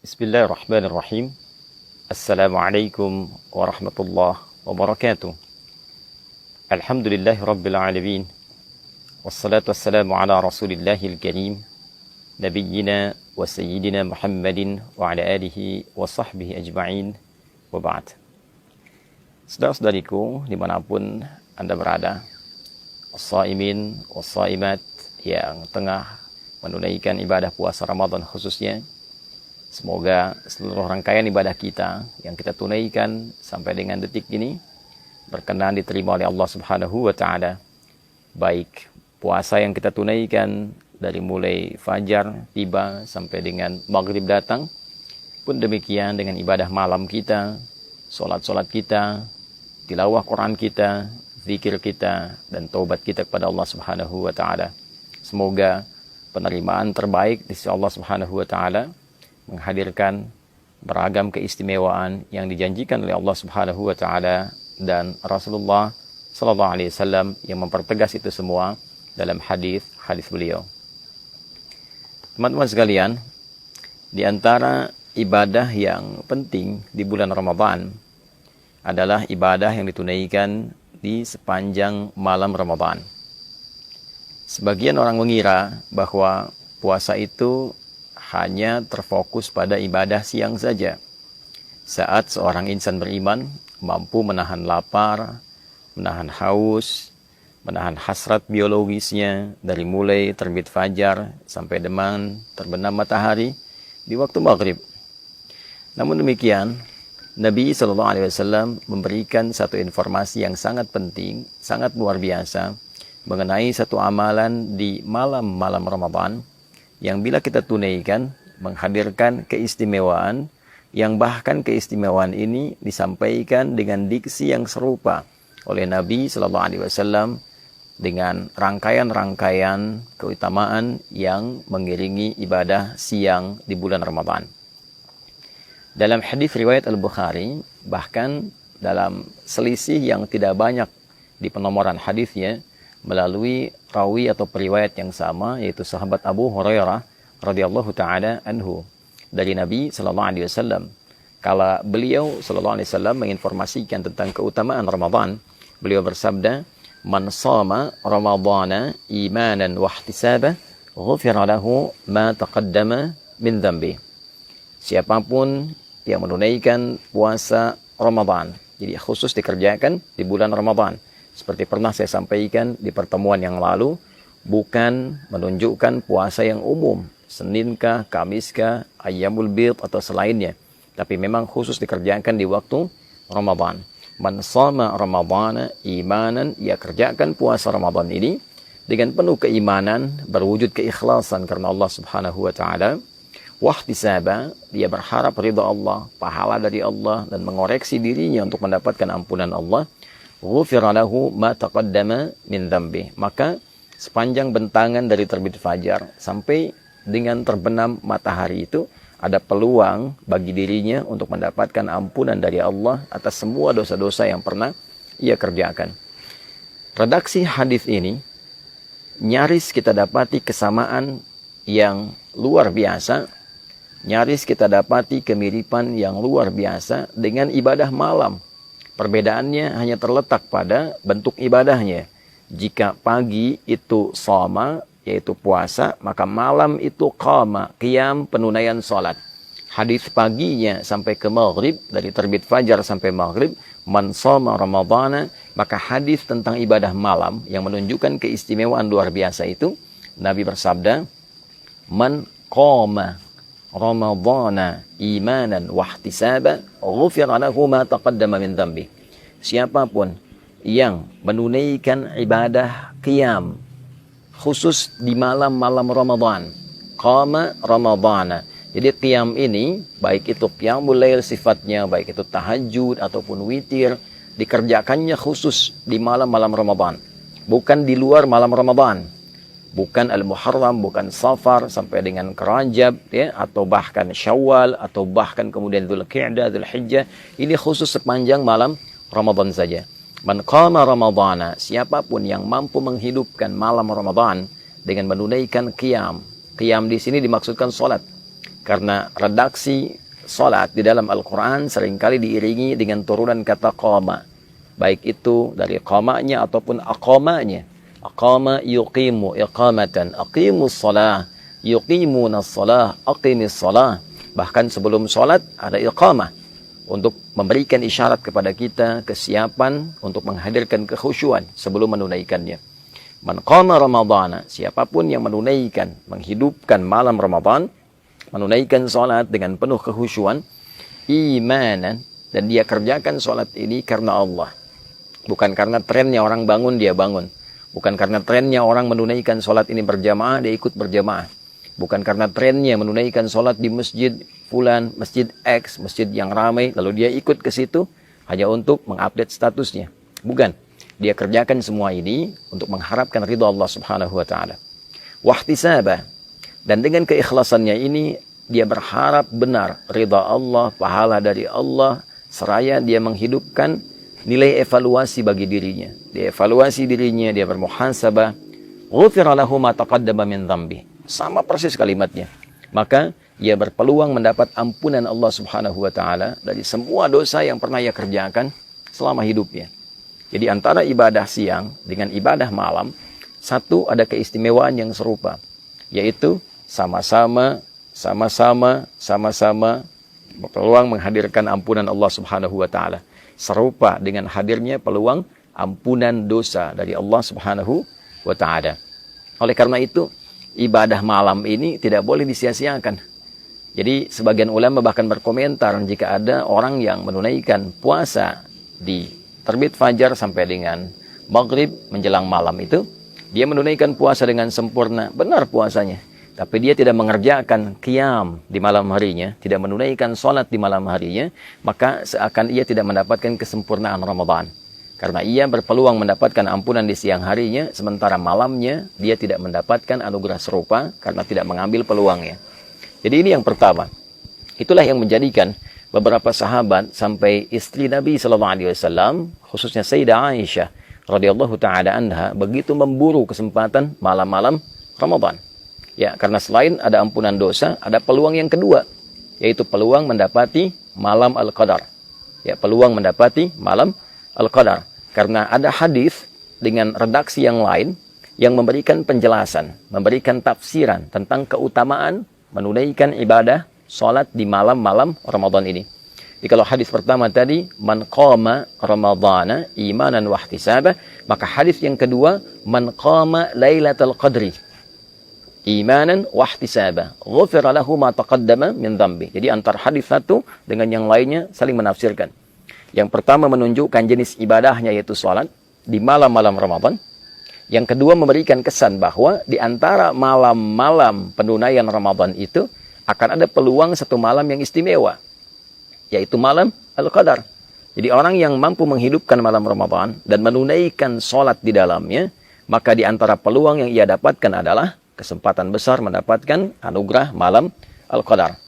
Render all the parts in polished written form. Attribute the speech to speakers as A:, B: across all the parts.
A: Bismillahirrahmanirrahim. Assalamualaikum warahmatullahi wabarakatuh. Alhamdulillahi rabbil alamin. Wassalatu wassalamu ala rasulillahil karim. Nabiyyina wa sayyidina Muhammadin wa ala alihi wa sahbihi ajma'in. Wa ba'd. Saudara-saudariku dimanapun Anda berada, as-saimin was-saimat yang tengah menunaikan ibadah puasa Ramadan khususnya, semoga seluruh rangkaian ibadah kita yang kita tunaikan sampai dengan detik ini berkenan diterima oleh Allah Subhanahu wa taala. Baik puasa yang kita tunaikan dari mulai fajar tiba sampai dengan maghrib datang, pun demikian dengan ibadah malam kita, solat-solat kita, tilawah Quran kita, zikir kita, dan taubat kita kepada Allah Subhanahu wa taala. Semoga penerimaan terbaik di sisi Allah Subhanahu wa taala menghadirkan beragam keistimewaan yang dijanjikan oleh Allah Subhanahu wa taala dan Rasulullah sallallahu alaihi wasallam yang mempertegas itu semua dalam hadis beliau. Teman-teman sekalian, di antara ibadah yang penting di bulan Ramadan adalah ibadah yang ditunaikan di sepanjang malam Ramadan. Sebagian orang mengira bahwa puasa itu hanya terfokus pada ibadah siang saja. Saat seorang insan beriman mampu menahan lapar, menahan haus, menahan hasrat biologisnya dari mulai terbit fajar sampai dengan terbenam matahari di waktu maghrib. Namun demikian, Nabi SAW memberikan satu informasi yang sangat penting, sangat luar biasa mengenai satu amalan di malam-malam Ramadan yang bila kita tunaikan menghadirkan keistimewaan yang bahkan keistimewaan ini disampaikan dengan diksi yang serupa oleh Nabi Shallallahu Alaihi Wasallam dengan rangkaian-rangkaian keutamaan yang mengiringi ibadah siang di bulan Ramadan. Dalam hadis riwayat Al-Bukhari, bahkan dalam selisih yang tidak banyak di penomoran hadisnya, melalui rawi atau periwayat yang sama, yaitu sahabat Abu Hurairah radhiyallahu taala anhu dari Nabi sallallahu alaihi wasallam. Kala beliau sallallahu alaihi wasallam menginformasikan tentang keutamaan Ramadan, beliau bersabda, "Man shama Ramadhana imanan wa ihtisaban, ghufira lahu ma taqaddama min dhanbi." Siapapun yang menunaikan puasa Ramadan, jadi khusus dikerjakan di bulan Ramadan, seperti pernah saya sampaikan di pertemuan yang lalu, bukan menunjukkan puasa yang umum, Seninkah, Kamiskah, Ayyamul Bid atau selainnya, tapi memang khusus dikerjakan di waktu Ramadan. Man shama Ramadhana imanan, ia kerjakan puasa Ramadan ini dengan penuh keimanan, berwujud keikhlasan karena Allah Subhanahu wa taala. Wahtisaba, dia berharap ridha Allah, pahala dari Allah, dan mengoreksi dirinya untuk mendapatkan ampunan Allah. Ghufira lahu ma taqaddama min dhanbi, maka sepanjang bentangan dari terbit fajar sampai dengan terbenam matahari itu ada peluang bagi dirinya untuk mendapatkan ampunan dari Allah atas semua dosa-dosa yang pernah ia kerjakan. Redaksi hadis ini nyaris kita dapati kesamaan yang luar biasa, nyaris kita dapati kemiripan yang luar biasa dengan ibadah malam. Perbedaannya hanya terletak pada bentuk ibadahnya. Jika pagi itu shoma, yaitu puasa, maka malam itu qama, qiyam, penunaian salat. Hadis paginya sampai ke maghrib, dari terbit fajar sampai maghrib, man shoma Ramadhana, maka hadis tentang ibadah malam yang menunjukkan keistimewaan luar biasa itu, Nabi bersabda, man qama Ramadhana imanan wahtisaba, ghufira lahu ma taqaddama min dhanbi. Siapapun yang menunaikan ibadah qiyam khusus di malam-malam Ramadan, qama Ramadhana. Jadi qiyam ini baik itu qiyamul lail sifatnya, baik itu tahajud ataupun witir, dikerjakannya khusus di malam-malam Ramadan, bukan di luar malam Ramadan. Bukan Al-Muharram, bukan Safar sampai dengan Rajab, ya, atau bahkan Syawal, atau bahkan kemudian Dzulqa'dah, Dzulhijjah. Ini khusus sepanjang malam Ramadan saja. Man qama Ramadhana, siapapun yang mampu menghidupkan malam Ramadan dengan menunaikan qiyam. Qiyam di sini dimaksudkan salat. Karena redaksi salat di dalam Al-Quran seringkali diiringi dengan turunan kata qama. Baik itu dari qamanya ataupun aqamanya. Aqama yuqimu iqamatan. Aqimus salah. Yuqimunas salah. Aqimis salah. Bahkan sebelum salat ada iqamah. Untuk memberikan isyarat kepada kita kesiapan untuk menghadirkan kekhusyuan sebelum menunaikannya. Man qama ramadhana. Siapapun yang menunaikan, menghidupkan malam Ramadan, menunaikan salat dengan penuh kekhusyuan, imanan, dan dia kerjakan salat ini karena Allah. Bukan karena trennya orang bangun, dia bangun. Bukan karena trennya orang menunaikan salat ini berjamaah, dia ikut berjamaah. Bukan karena trennya menunaikan salat di masjid fulan, masjid X, masjid yang ramai, lalu dia ikut ke situ hanya untuk mengupdate statusnya. Bukan. Dia kerjakan semua ini untuk mengharapkan ridha Allah Subhanahu wa taala. Wahtisaba. Dan dengan keikhlasannya ini dia berharap benar ridha Allah, pahala dari Allah, seraya dia menghidupkan nilai evaluasi bagi dirinya. Dia evaluasi dirinya, dia bermuhasabah. Ghufira lahu ma taqaddama min dhanbi. Sama persis kalimatnya. Maka ia berpeluang mendapat ampunan Allah Subhanahu wa taala dari semua dosa yang pernah ia kerjakan selama hidupnya. Jadi antara ibadah siang dengan ibadah malam, satu ada keistimewaan yang serupa, yaitu sama-sama berpeluang menghadirkan ampunan Allah Subhanahu wa taala. Serupa dengan hadirnya peluang ampunan dosa dari Allah Subhanahu wa taala. Oleh karena itu, ibadah malam ini tidak boleh disia-siakan. Jadi sebagian ulama bahkan berkomentar jika ada orang yang menunaikan puasa di terbit fajar sampai dengan maghrib menjelang malam itu, dia menunaikan puasa dengan sempurna, benar puasanya. Tapi dia tidak mengerjakan qiyam di malam harinya, tidak menunaikan sholat di malam harinya, maka seakan ia tidak mendapatkan kesempurnaan Ramadan. Karena ia berpeluang mendapatkan ampunan di siang harinya, sementara malamnya dia tidak mendapatkan anugerah serupa karena tidak mengambil peluangnya. Jadi ini yang pertama. Itulah yang menjadikan beberapa sahabat sampai istri Nabi SAW, khususnya Sayyidah Aisyah radhiyallahu taala anha, begitu memburu kesempatan malam-malam Ramadan. Ya, karena selain ada ampunan dosa, ada peluang yang kedua, yaitu peluang mendapati malam Al-Qadar. Ya, peluang mendapati malam Al-Qadar. Karena ada hadis dengan redaksi yang lain yang memberikan penjelasan, memberikan tafsiran tentang keutamaan menunaikan ibadah salat di malam-malam Ramadan ini. Jadi kalau hadis pertama tadi, man qama ramadhana imanan wa ihtisaba, maka hadis yang kedua, man qama lailatul qadri imanan wa ihtisaba, ghufira lahu ma taqaddama min dhanbi. Jadi antara hadis satu dengan yang lainnya saling menafsirkan. Yang pertama menunjukkan jenis ibadahnya yaitu salat di malam-malam Ramadan. Yang kedua memberikan kesan bahwa di antara malam-malam penunaian Ramadan itu akan ada peluang satu malam yang istimewa, yaitu malam Al-Qadar. Jadi orang yang mampu menghidupkan malam Ramadan dan menunaikan sholat di dalamnya, maka di antara peluang yang ia dapatkan adalah kesempatan besar mendapatkan anugerah malam Al-Qadar.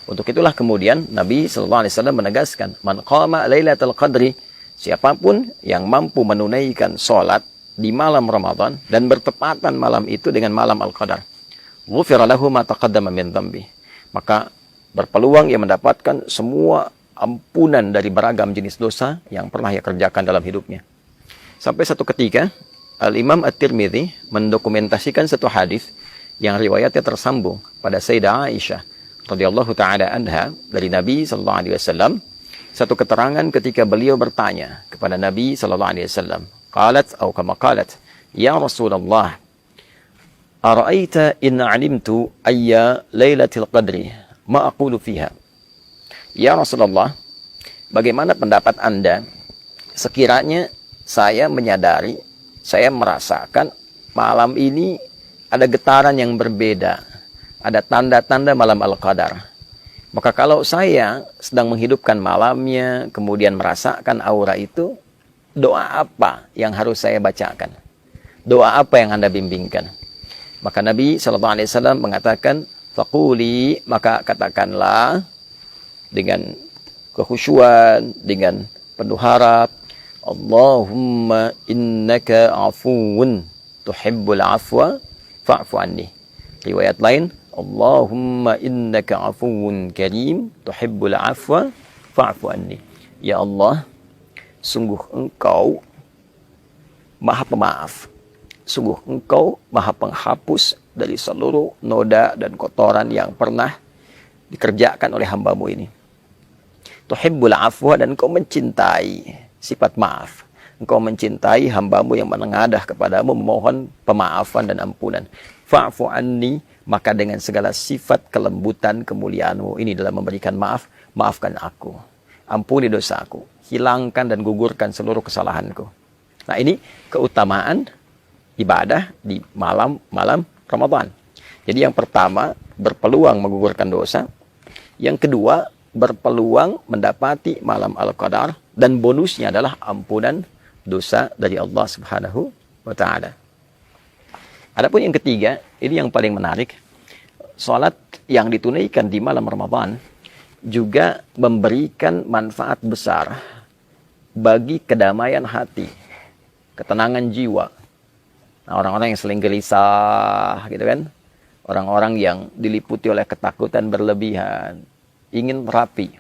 A: Untuk itulah kemudian Nabi SAW menegaskan, man qama lailatul qadri, siapapun yang mampu menunaikan sholat di malam Ramadan dan bertepatan malam itu dengan malam Al-Qadar, ghufira lahu ma taqaddama min dhanbi, maka berpeluang ia mendapatkan semua ampunan dari beragam jenis dosa yang pernah ia kerjakan dalam hidupnya. Sampai satu ketika Al-Imam At-Tirmidzi mendokumentasikan satu hadis yang riwayatnya tersambung pada Sayyidah Aisyah radhiyallahu taala anha dari Nabi sallallahu alaihi wasallam, satu keterangan ketika beliau bertanya kepada Nabi sallallahu alaihi wasallam, qalat atau kama qalat, ya Rasulullah, ara'aita in 'alimtu ayya lailatul qadri ma aqulu fiha. Ya Rasulullah, bagaimana pendapat Anda sekiranya saya menyadari, saya merasakan malam ini ada getaran yang berbeda, ada tanda-tanda malam Al-Qadar. Maka kalau saya sedang menghidupkan malamnya, kemudian merasakan aura itu, doa apa yang harus saya bacakan? Doa apa yang Anda bimbingkan? Maka Nabi SAW mengatakan, faquli, maka katakanlah dengan kekhusyuan, dengan penuh harap, Allahumma innaka afuun tuhibbul afwa fa'fu anni. Riwayat lain, Allahumma innaka afuwun karim tuhibbul afwa fa'fu anni. Ya Allah, sungguh Engkau Maha Pemaaf. Sungguh Engkau Maha Penghapus dari seluruh noda dan kotoran yang pernah dikerjakan oleh hamba-Mu ini. Tuhibbul afwa, dan Engkau mencintai sifat maaf. Engkau mencintai hamba-Mu yang menengadah kepadamu memohon pemaafan dan ampunan. Fa'fu anni, maka dengan segala sifat kelembutan kemuliaan-Mu ini dalam memberikan maaf, maafkan aku. Ampuni dosaku, hilangkan dan gugurkan seluruh kesalahanku. Nah, ini keutamaan ibadah di malam Ramadan. Jadi yang pertama, berpeluang menggugurkan dosa. Yang kedua, berpeluang mendapati malam Al-Qadar, dan bonusnya adalah ampunan dosa dari Allah Subhanahu wa Ta'ala. Adapun yang ketiga, ini yang paling menarik. Salat yang ditunaikan di malam Ramadan juga memberikan manfaat besar bagi kedamaian hati, ketenangan jiwa. Nah, orang-orang yang sering gelisah, gitu kan? Orang-orang yang diliputi oleh ketakutan berlebihan, ingin rapi,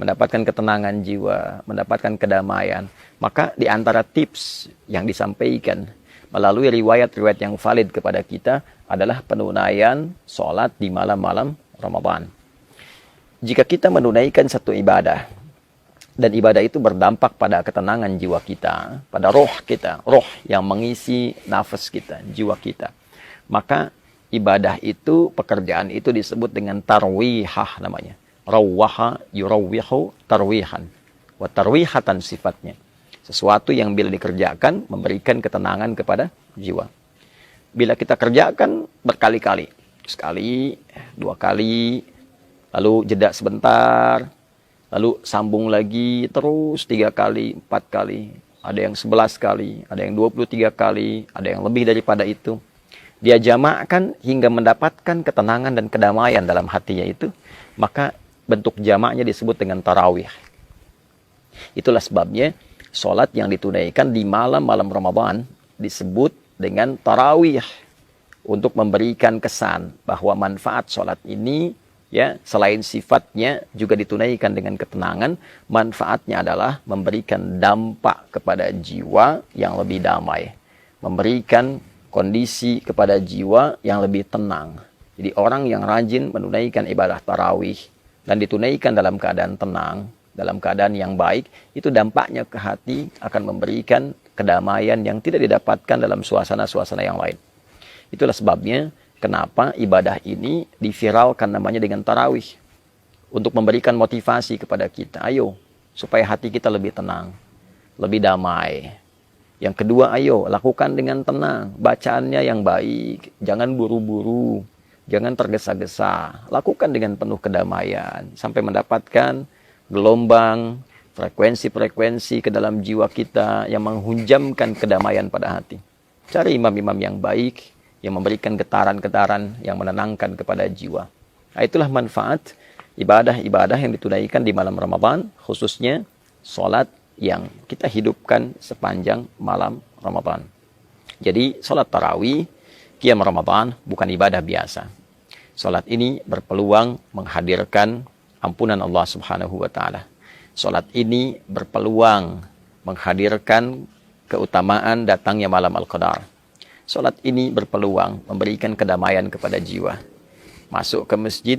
A: mendapatkan ketenangan jiwa, mendapatkan kedamaian. Maka di antara tips yang disampaikan melalui riwayat-riwayat yang valid kepada kita adalah penunaian sholat di malam-malam Ramadan. Jika kita menunaikan satu ibadah, dan ibadah itu berdampak pada ketenangan jiwa kita, pada roh kita, roh yang mengisi nafas kita, jiwa kita, maka ibadah itu, pekerjaan itu disebut dengan tarwihah namanya. Rawwaha yurawwihu tarwihan. Wa tarwihatan sifatnya. Sesuatu yang bila dikerjakan memberikan ketenangan kepada jiwa. Bila kita kerjakan berkali-kali, sekali, dua kali, lalu jeda sebentar, lalu sambung lagi terus 3 kali, 4 kali, ada yang 11 kali, ada yang 23 kali, ada yang lebih daripada itu. Dia jamakkan hingga mendapatkan ketenangan dan kedamaian dalam hatinya itu, maka bentuk jamaknya disebut dengan tarawih. Itulah sebabnya sholat yang ditunaikan di malam-malam Ramadan disebut dengan tarawih, untuk memberikan kesan bahwa manfaat sholat ini, ya, selain sifatnya juga ditunaikan dengan ketenangan, manfaatnya adalah memberikan dampak kepada jiwa yang lebih damai, memberikan kondisi kepada jiwa yang lebih tenang. Jadi orang yang rajin menunaikan ibadah tarawih dan ditunaikan dalam keadaan tenang, dalam keadaan yang baik, itu dampaknya ke hati akan memberikan kedamaian yang tidak didapatkan dalam suasana-suasana yang lain. Itulah sebabnya kenapa ibadah ini diviralkan namanya dengan tarawih. Untuk memberikan motivasi kepada kita. Ayo, supaya hati kita lebih tenang, lebih damai. Yang kedua, ayo, lakukan dengan tenang. Bacaannya yang baik. Jangan buru-buru. Jangan tergesa-gesa. Lakukan dengan penuh kedamaian. Sampai mendapatkan gelombang, frekuensi-frekuensi ke dalam jiwa kita yang menghunjamkan kedamaian pada hati. Cari imam-imam yang baik, yang memberikan getaran-getaran yang menenangkan kepada jiwa. Nah, itulah manfaat ibadah-ibadah yang ditunaikan di malam Ramadan, khususnya sholat yang kita hidupkan sepanjang malam Ramadan. Jadi sholat tarawih, qiyam Ramadan bukan ibadah biasa. Sholat ini berpeluang menghadirkan ampunan Allah Subhanahu wa Ta'ala. Sholat ini berpeluang menghadirkan keutamaan datangnya malam Al-Qadar. Sholat ini berpeluang memberikan kedamaian kepada jiwa. Masuk ke masjid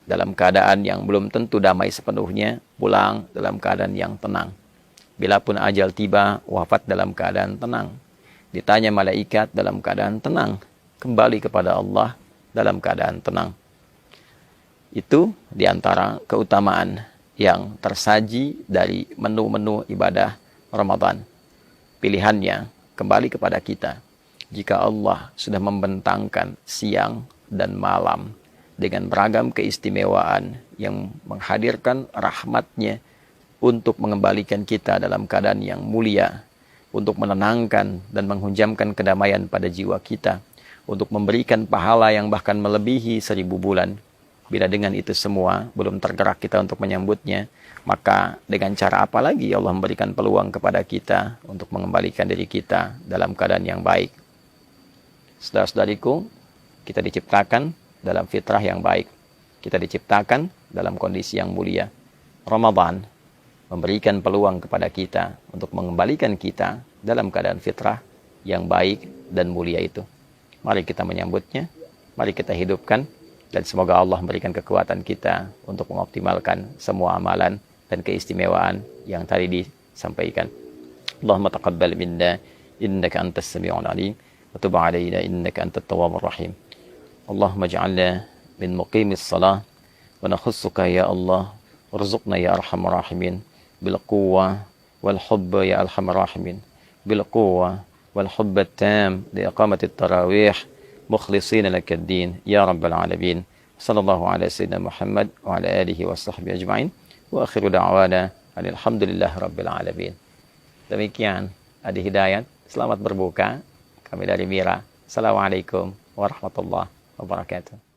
A: dalam keadaan yang belum tentu damai sepenuhnya, pulang dalam keadaan yang tenang. Bila pun ajal tiba, wafat dalam keadaan tenang. Ditanya malaikat dalam keadaan tenang. Kembali kepada Allah dalam keadaan tenang. Itu diantara keutamaan yang tersaji dari menu-menu ibadah Ramadan. Pilihannya kembali kepada kita. Jika Allah sudah membentangkan siang dan malam dengan beragam keistimewaan yang menghadirkan rahmatnya untuk mengembalikan kita dalam keadaan yang mulia, untuk menenangkan dan menghunjamkan kedamaian pada jiwa kita, untuk memberikan pahala yang bahkan melebihi 1000 bulan. Bila dengan itu semua belum tergerak kita untuk menyambutnya, maka dengan cara apa lagi Allah memberikan peluang kepada kita untuk mengembalikan diri kita dalam keadaan yang baik. Saudara-saudariku, kita diciptakan dalam fitrah yang baik. Kita diciptakan dalam kondisi yang mulia. Ramadan memberikan peluang kepada kita untuk mengembalikan kita dalam keadaan fitrah yang baik dan mulia itu. Mari kita menyambutnya, mari kita hidupkan, dan semoga Allah memberikan kekuatan kita untuk mengoptimalkan semua amalan dan keistimewaan yang tadi disampaikan. Allahumma taqabbal minna innaka antas sami'ul alim wa tub 'alaina innaka antat tawwabur rahim. Allahumma ij'alna min muqimis salah wa nakhussuka ya Allah warzuqna ya arhamar rahimin bil quwwah wal hubba ya arhamar rahimin bil quwwah wal hubba tam li iqamati at-tarawih mukhlishina lakad din ya rabbal alamin. Sallallahu ala sayyidina Muhammad wa ala alihi wa sahbihi ajma'in wa akhiru da'wana alhamdulillahi rabbil alamin. Demikian Adi Hidayat, selamat berbuka. Kami dari Mira. Assalamualaikum warahmatullahi wabarakatuh.